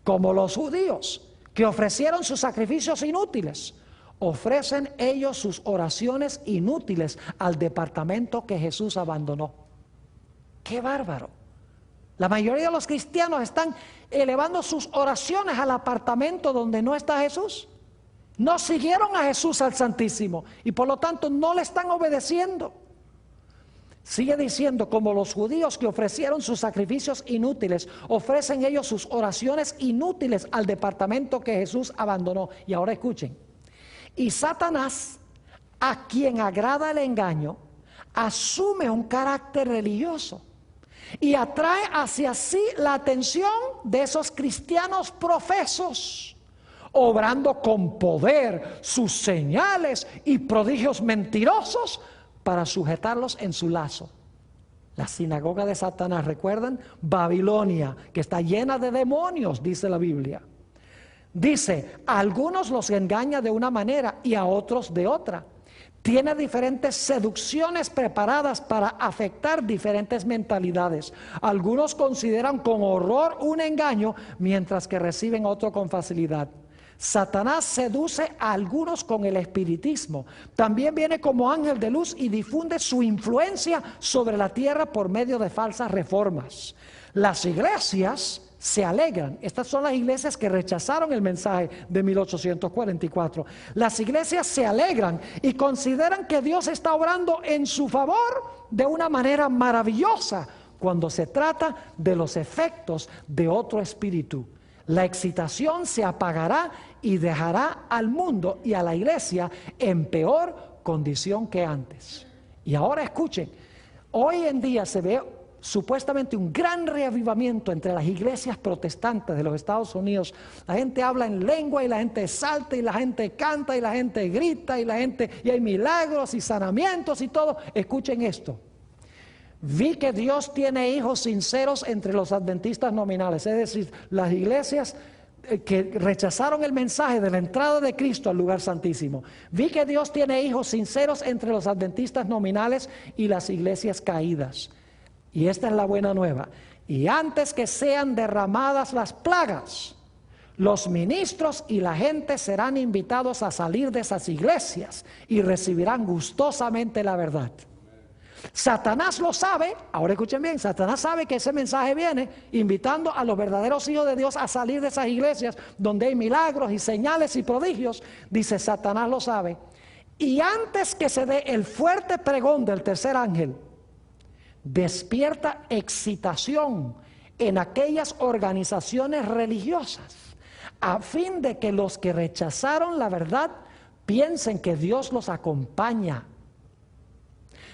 Como los judíos que ofrecieron sus sacrificios inútiles, ofrecen ellos sus oraciones inútiles al departamento que Jesús abandonó. ¡Qué bárbaro! La mayoría de los cristianos están elevando sus oraciones al apartamento donde no está Jesús. No siguieron a Jesús al Santísimo y por lo tanto no le están obedeciendo. Sigue diciendo, como los judíos que ofrecieron sus sacrificios inútiles, ofrecen ellos sus oraciones inútiles al departamento que Jesús abandonó. Y ahora escuchen, y Satanás, a quien agrada el engaño, asume un carácter religioso y atrae hacia sí la atención de esos cristianos profesos, obrando con poder sus señales y prodigios mentirosos para sujetarlos en su lazo. La sinagoga de Satanás, ¿recuerdan? Babilonia, que está llena de demonios, dice la Biblia. Dice, a algunos los engaña de una manera y a otros de otra. Tiene diferentes seducciones preparadas para afectar diferentes mentalidades. Algunos consideran con horror un engaño, mientras que reciben otro con facilidad. Satanás seduce a algunos con el espiritismo. También viene como ángel de luz y difunde su influencia sobre la tierra por medio de falsas reformas. Las iglesias se alegran. Estas son las iglesias que rechazaron el mensaje de 1844. Las iglesias se alegran y consideran que Dios está obrando en su favor de una manera maravillosa cuando se trata de los efectos de otro espíritu. La excitación se apagará y dejará al mundo y a la iglesia en peor condición que antes. Y ahora escuchen, hoy en día se ve supuestamente un gran reavivamiento entre las iglesias protestantes de los Estados Unidos. La gente habla en lengua y la gente salta y la gente canta y la gente grita y hay milagros y sanamientos y todo. Escuchen esto. Vi que Dios tiene hijos sinceros entre los adventistas nominales, es decir, las iglesias que rechazaron el mensaje de la entrada de Cristo al lugar santísimo. Vi que Dios tiene hijos sinceros entre los adventistas nominales y las iglesias caídas. Y esta es la buena nueva. Y antes que sean derramadas las plagas, los ministros y la gente serán invitados a salir de esas iglesias y recibirán gustosamente la verdad. Satanás lo sabe, ahora escuchen bien, Satanás sabe que ese mensaje viene invitando a los verdaderos hijos de Dios a salir de esas iglesias donde hay milagros y señales y prodigios. Dice, Satanás lo sabe. Y antes que se dé el fuerte pregón del tercer ángel, despierta excitación en aquellas organizaciones religiosas a fin de que los que rechazaron la verdad piensen que Dios los acompaña.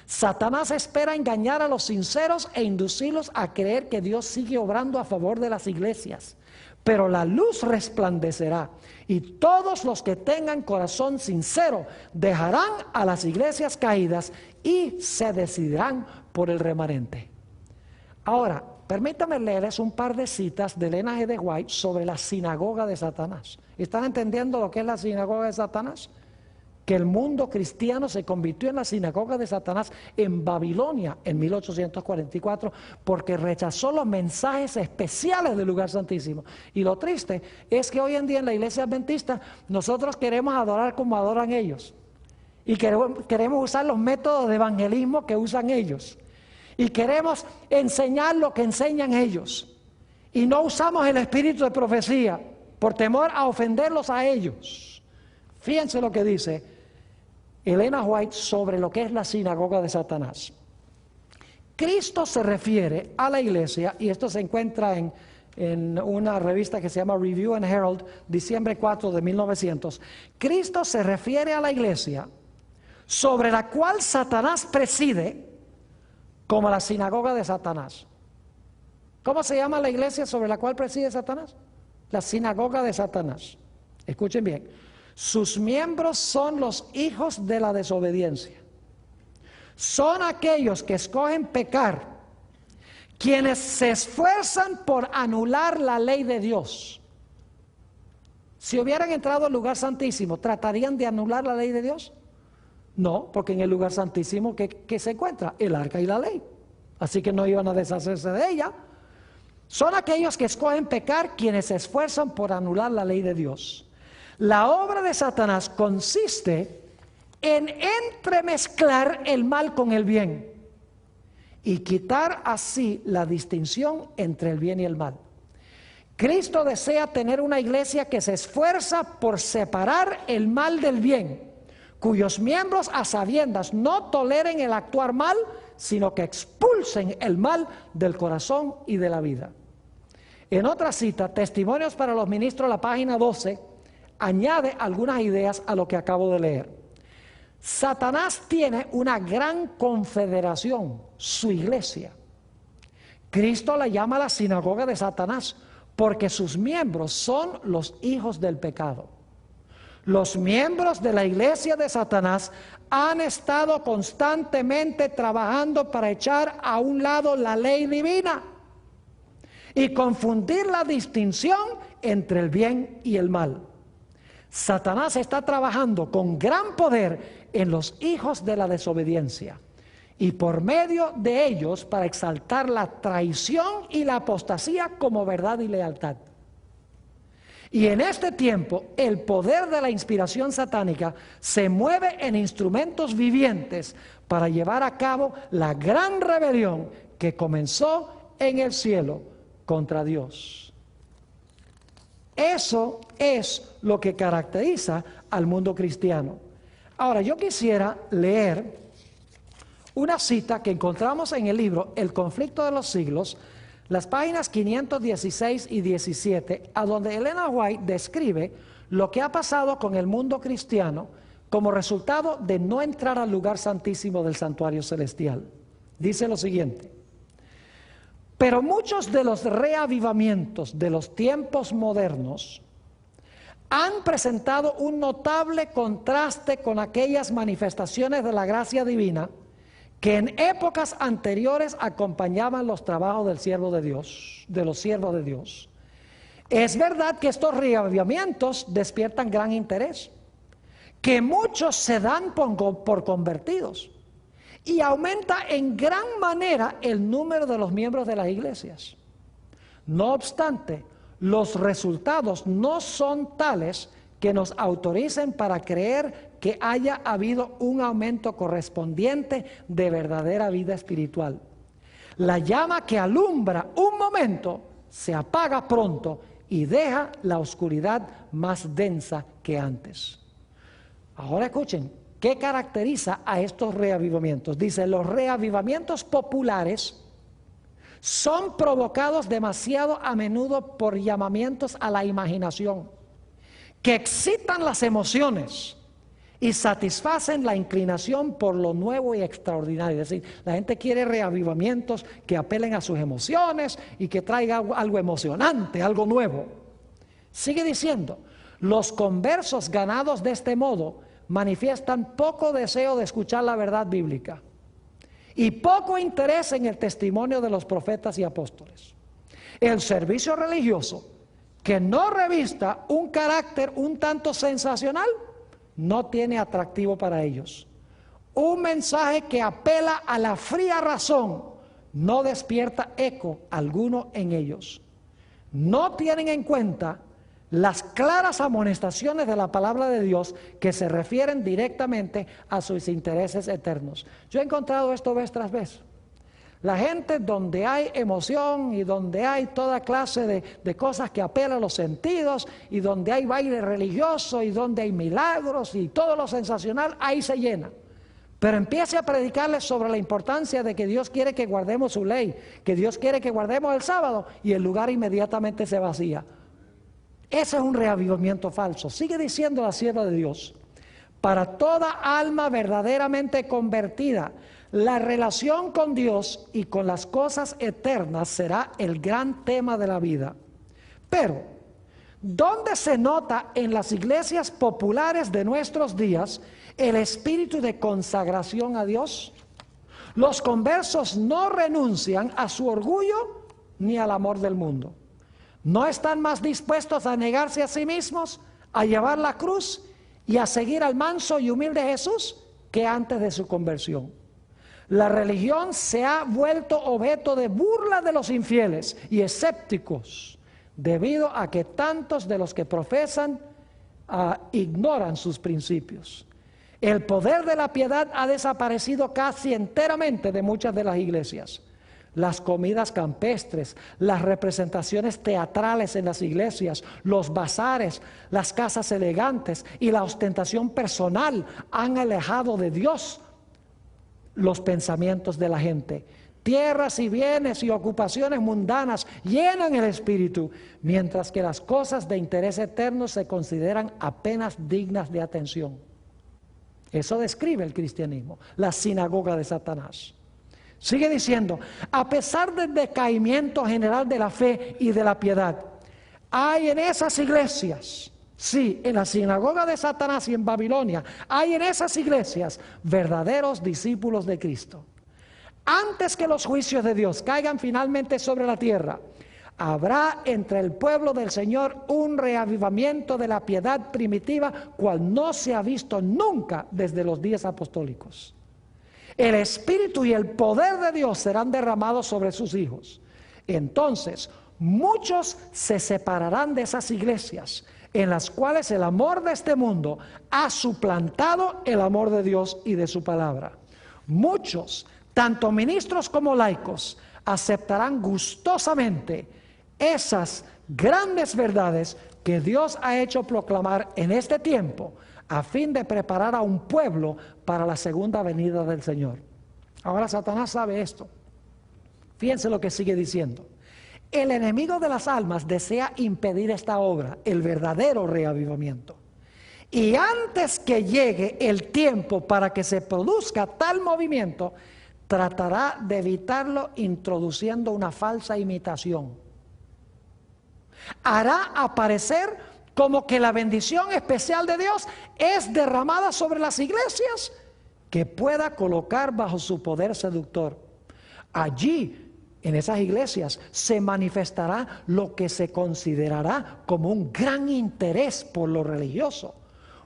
Satanás espera engañar a los sinceros e inducirlos a creer que Dios sigue obrando a favor de las iglesias. Pero la luz resplandecerá y todos los que tengan corazón sincero dejarán a las iglesias caídas y se decidirán por el remanente. Ahora, permítame leerles un par de citas de Elena G. de White sobre la sinagoga de Satanás. ¿Están entendiendo lo que es la sinagoga de Satanás? Que el mundo cristiano se convirtió en la sinagoga de Satanás en Babilonia en 1844 porque rechazó los mensajes especiales del lugar santísimo. Y lo triste es que hoy en día en la iglesia adventista nosotros queremos adorar como adoran ellos y queremos usar los métodos de evangelismo que usan ellos y queremos enseñar lo que enseñan ellos y no usamos el espíritu de profecía por temor a ofenderlos a ellos. Fíjense lo que dice Elena White sobre lo que es la sinagoga de Satanás. Cristo se refiere a la iglesia, y esto se encuentra en una revista que se llama Review and Herald, diciembre 4 de 1900. Cristo se refiere a la iglesia sobre la cual Satanás preside como la sinagoga de Satanás. ¿Cómo se llama la iglesia sobre la cual preside Satanás? La sinagoga de Satanás. Escuchen bien. Sus miembros son los hijos de la desobediencia. Son aquellos que escogen pecar, quienes se esfuerzan por anular la ley de Dios. Si hubieran entrado al lugar santísimo, ¿tratarían de anular la ley de Dios? No, porque en el lugar santísimo ¿qué se encuentra? El arca y la ley. Así que no iban a deshacerse de ella. Son aquellos que escogen pecar, quienes se esfuerzan por anular la ley de Dios. La obra de Satanás consiste en entremezclar el mal con el bien y quitar así la distinción entre el bien y el mal. Cristo desea tener una iglesia que se esfuerza por separar el mal del bien, cuyos miembros a sabiendas no toleren el actuar mal, sino que expulsen el mal del corazón y de la vida. En otra cita, Testimonios para los Ministros, la página 12, añade algunas ideas a lo que acabo de leer. Satanás tiene una gran confederación, su iglesia. Cristo la llama la sinagoga de Satanás porque sus miembros son los hijos del pecado. Los miembros de la iglesia de Satanás han estado constantemente trabajando para echar a un lado la ley divina y confundir la distinción entre el bien y el mal. Satanás está trabajando con gran poder en los hijos de la desobediencia y por medio de ellos para exaltar la traición y la apostasía como verdad y lealtad. Y en este tiempo el poder de la inspiración satánica se mueve en instrumentos vivientes para llevar a cabo la gran rebelión que comenzó en el cielo contra Dios. Eso es lo que caracteriza al mundo cristiano. Ahora, yo quisiera leer una cita que encontramos en el libro El conflicto de los siglos, las páginas 516 y 17, a donde Elena White describe lo que ha pasado con el mundo cristiano como resultado de no entrar al lugar santísimo del santuario celestial. Dice lo siguiente: Pero muchos de los reavivamientos de los tiempos modernos han presentado un notable contraste con aquellas manifestaciones de la gracia divina que en épocas anteriores acompañaban los trabajos del siervo de Dios, de los siervos de Dios. Es verdad que estos reavivamientos despiertan gran interés, que muchos se dan por convertidos y aumenta en gran manera el número de los miembros de las iglesias. No obstante, los resultados no son tales que nos autoricen para creer que haya habido un aumento correspondiente de verdadera vida espiritual. La llama que alumbra un momento se apaga pronto y deja la oscuridad más densa que antes. Ahora escuchen, ¿qué caracteriza a estos reavivamientos? Dice, los reavivamientos populares son provocados demasiado a menudo por llamamientos a la imaginación, que excitan las emociones y satisfacen la inclinación por lo nuevo y extraordinario. Es decir, la gente quiere reavivamientos que apelen a sus emociones y que traigan algo emocionante, algo nuevo. Sigue diciendo, los conversos ganados de este modo manifiestan poco deseo de escuchar la verdad bíblica y poco interés en el testimonio de los profetas y apóstoles. El servicio religioso que no revista un carácter un tanto sensacional no tiene atractivo para ellos. Un mensaje que apela a la fría razón no despierta eco alguno en ellos. No tienen en cuenta las claras amonestaciones de la palabra de Dios que se refieren directamente a sus intereses eternos. Yo he encontrado esto vez tras vez. La gente donde hay emoción y donde hay toda clase de cosas que apelan a los sentidos y donde hay baile religioso y donde hay milagros y todo lo sensacional, ahí se llena. Pero empiece a predicarles sobre la importancia de que Dios quiere que guardemos su ley, que Dios quiere que guardemos el sábado y el lugar inmediatamente se vacía. Ese es un reavivamiento falso. Sigue diciendo la sierva de Dios, para toda alma verdaderamente convertida, la relación con Dios y con las cosas eternas será el gran tema de la vida. Pero, ¿dónde se nota en las iglesias populares de nuestros días el espíritu de consagración a Dios? Los conversos no renuncian a su orgullo ni al amor del mundo. No están más dispuestos a negarse a sí mismos, a llevar la cruz y a seguir al manso y humilde Jesús que antes de su conversión. La religión se ha vuelto objeto de burla de los infieles y escépticos, debido a que tantos de los que profesan ignoran sus principios. El poder de la piedad ha desaparecido casi enteramente de muchas de las iglesias. Las comidas campestres, las representaciones teatrales en las iglesias, los bazares, las casas elegantes y la ostentación personal han alejado de Dios los pensamientos de la gente. Tierras y bienes y ocupaciones mundanas llenan el espíritu, mientras que las cosas de interés eterno se consideran apenas dignas de atención. Eso describe el cristianismo, la sinagoga de Satanás. Sigue diciendo, a pesar del decaimiento general de la fe y de la piedad, hay en esas iglesias, sí, en la sinagoga de Satanás y en Babilonia, hay en esas iglesias verdaderos discípulos de Cristo. Antes que los juicios de Dios caigan finalmente sobre la tierra, habrá entre el pueblo del Señor un reavivamiento de la piedad primitiva, cual no se ha visto nunca desde los días apostólicos. El Espíritu y el poder de Dios serán derramados sobre sus hijos. Entonces, muchos se separarán de esas iglesias en las cuales el amor de este mundo ha suplantado el amor de Dios y de su palabra. Muchos, tanto ministros como laicos, aceptarán gustosamente esas grandes verdades que Dios ha hecho proclamar en este tiempo, a fin de preparar a un pueblo para la segunda venida del Señor. Ahora Satanás sabe esto. Fíjense lo que sigue diciendo. El enemigo de las almas desea impedir esta obra, el verdadero reavivamiento. Y antes que llegue el tiempo para que se produzca tal movimiento, tratará de evitarlo introduciendo una falsa imitación. Hará aparecer como que la bendición especial de Dios es derramada sobre las iglesias que pueda colocar bajo su poder seductor. Allí, en esas iglesias, se manifestará lo que se considerará como un gran interés por lo religioso.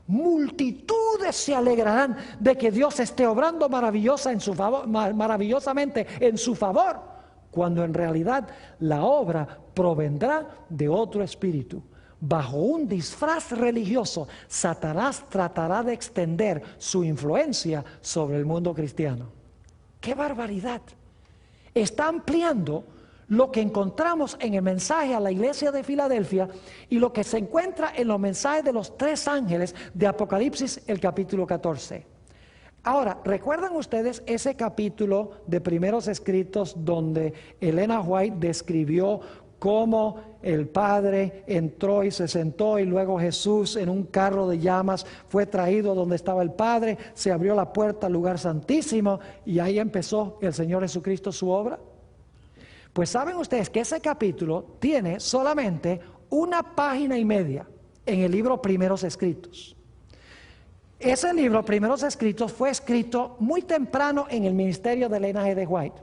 Multitudes se alegrarán de que Dios esté obrando maravillosamente en su favor, cuando en realidad la obra provendrá de otro espíritu. Bajo un disfraz religioso, Satanás tratará de extender su influencia sobre el mundo cristiano. ¡Qué barbaridad! Está ampliando lo que encontramos en el mensaje a la iglesia de Filadelfia y lo que se encuentra en los mensajes de los 3 ángeles de Apocalipsis, el capítulo 14. Ahora, ¿recuerdan ustedes ese capítulo de Primeros Escritos donde Elena White describió cómo el Padre entró y se sentó y luego Jesús en un carro de llamas fue traído donde estaba el Padre, se abrió la puerta al lugar santísimo y ahí empezó el Señor Jesucristo su obra? Pues saben ustedes que ese capítulo tiene solamente 1 página y media en el libro Primeros Escritos. Ese libro, Primeros Escritos, fue escrito muy temprano en el ministerio de Elena G. White.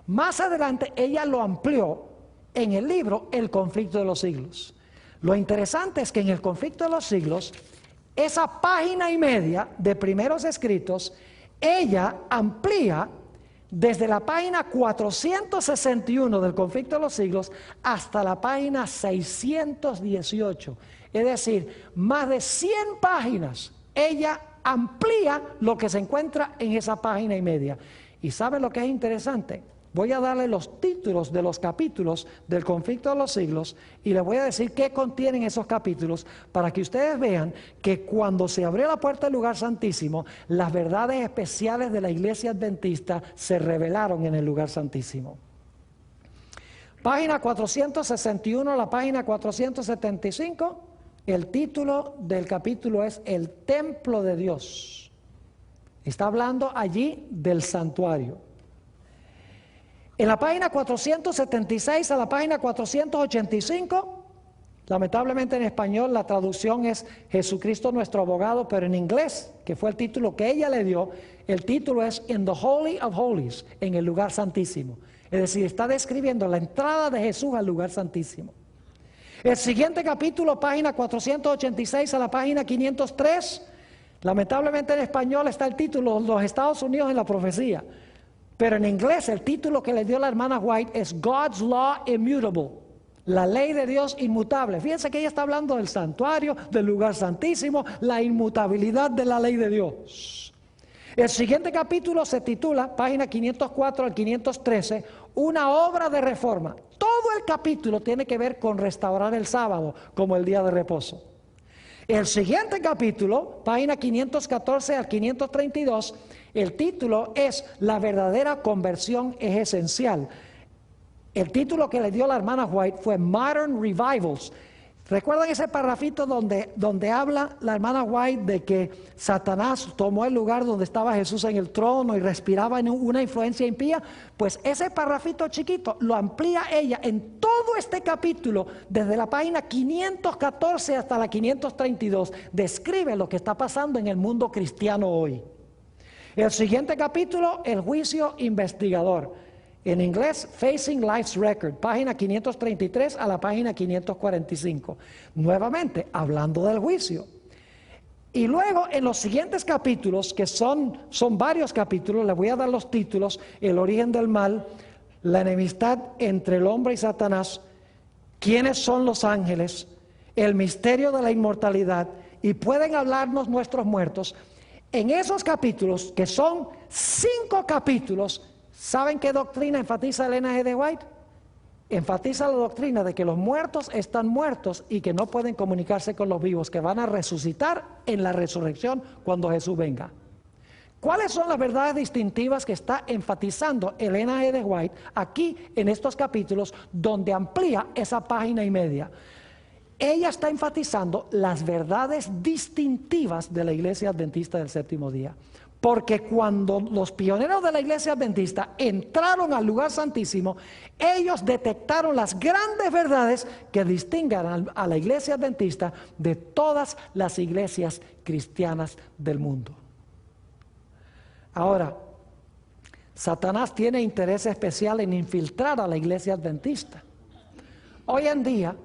Más adelante ella lo amplió en el libro El Conflicto de los Siglos. Lo interesante es que en El Conflicto de los Siglos, esa página y media de Primeros Escritos, ella amplía desde la página 461 del Conflicto de los Siglos hasta la página 618. Es decir, más de 100 páginas. Ella amplía lo que se encuentra en esa página y media. ¿Y saben lo que es interesante? Voy a darle los títulos de los capítulos del Conflicto de los Siglos y les voy a decir qué contienen esos capítulos para que ustedes vean que cuando se abrió la puerta del lugar santísimo, las verdades especiales de la iglesia adventista se revelaron en el lugar santísimo. Página 461 a la página 475, el título del capítulo es El Templo de Dios. Está hablando allí del santuario. En la página 476 a la página 485, lamentablemente en español la traducción es Jesucristo nuestro abogado, pero en inglés, que fue el título que ella le dio, el título es In the Holy of Holies, en el lugar santísimo. Es decir, está describiendo la entrada de Jesús al lugar santísimo. El siguiente capítulo, página 486 a la página 503, lamentablemente en español está el título Los Estados Unidos en la profecía. Pero en inglés el título que le dio la hermana White es God's Law Immutable, la ley de Dios inmutable. Fíjense que ella está hablando del santuario, del lugar santísimo, la inmutabilidad de la ley de Dios. El siguiente capítulo se titula, página 504 al 513, Una obra de reforma. Todo el capítulo tiene que ver con restaurar el sábado como el día de reposo. El siguiente capítulo, página 514 al 532, el título es La verdadera conversión es esencial. El título que le dio la hermana White fue Modern Revivals. ¿Recuerdan ese parrafito donde habla la hermana White de que Satanás tomó el lugar donde estaba Jesús en el trono y respiraba en una influencia impía? Pues ese parrafito chiquito lo amplía ella en todo este capítulo, desde la página 514 hasta la 532. Describe lo que está pasando en el mundo cristiano hoy. El siguiente capítulo, el juicio investigador. En inglés, Facing Life's Record, página 533 a la página 545. Nuevamente, hablando del juicio. Y luego, en los siguientes capítulos, que son varios capítulos, les voy a dar los títulos: El origen del mal, la enemistad entre el hombre y Satanás, quiénes son los ángeles, el misterio de la inmortalidad, y pueden hablarnos nuestros muertos. En esos capítulos, que son 5 capítulos, ¿saben qué doctrina enfatiza Elena G. White? Enfatiza la doctrina de que los muertos están muertos y que no pueden comunicarse con los vivos, que van a resucitar en la resurrección cuando Jesús venga. ¿Cuáles son las verdades distintivas que está enfatizando Elena G. White aquí en estos capítulos donde amplía esa página y media? Ella está enfatizando las verdades distintivas de la iglesia adventista del séptimo día. Porque cuando los pioneros de la iglesia adventista entraron al lugar santísimo, ellos detectaron las grandes verdades que distinguen a la iglesia adventista de todas las iglesias cristianas del mundo. Ahora, Satanás tiene interés especial en infiltrar a la iglesia adventista. Hoy en día,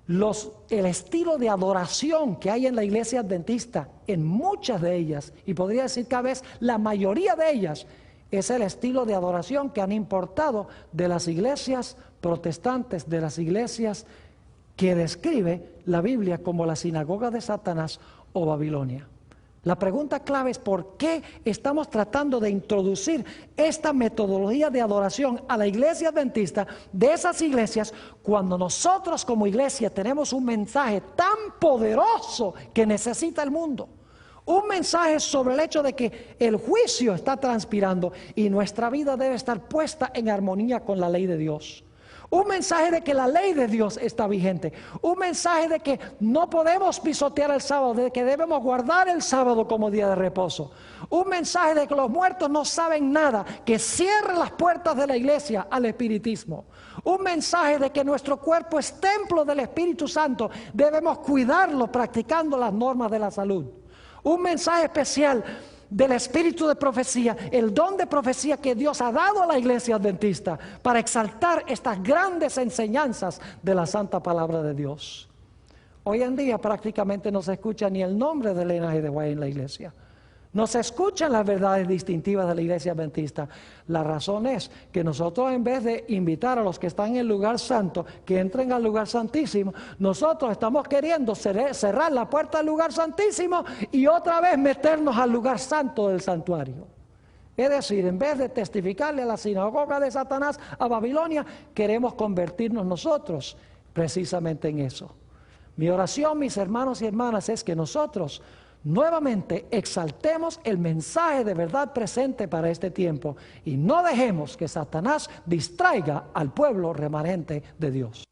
el estilo de adoración que hay en la iglesia adventista, en muchas de ellas, y podría decir cada vez la mayoría de ellas, es el estilo de adoración que han importado de las iglesias protestantes, de las iglesias que describe la Biblia como la sinagoga de Satanás o Babilonia. La pregunta clave es ¿por qué estamos tratando de introducir esta metodología de adoración a la iglesia adventista de esas iglesias cuando nosotros como iglesia tenemos un mensaje tan poderoso que necesita el mundo? Un mensaje sobre el hecho de que el juicio está transpirando y nuestra vida debe estar puesta en armonía con la ley de Dios. Un mensaje de que la ley de Dios está vigente. Un mensaje de que no podemos pisotear el sábado, de que debemos guardar el sábado como día de reposo. Un mensaje de que los muertos no saben nada, que cierre las puertas de la iglesia al espiritismo. Un mensaje de que nuestro cuerpo es templo del Espíritu Santo, debemos cuidarlo practicando las normas de la salud. Un mensaje especial del espíritu de profecía, el don de profecía que Dios ha dado a la iglesia adventista para exaltar estas grandes enseñanzas de la santa palabra de Dios. Hoy en día prácticamente no se escucha ni el nombre de Elena G. de White en la iglesia. No se escuchan las verdades distintivas de la iglesia adventista. La razón es que nosotros, en vez de invitar a los que están en el lugar santo que entren al lugar santísimo, nosotros estamos queriendo cerrar la puerta del lugar santísimo y otra vez meternos al lugar santo del santuario. Es decir, en vez de testificarle a la sinagoga de Satanás, a Babilonia, queremos convertirnos nosotros precisamente en eso. Mi oración, mis hermanos y hermanas, es que nosotros nuevamente exaltemos el mensaje de verdad presente para este tiempo y no dejemos que Satanás distraiga al pueblo remanente de Dios.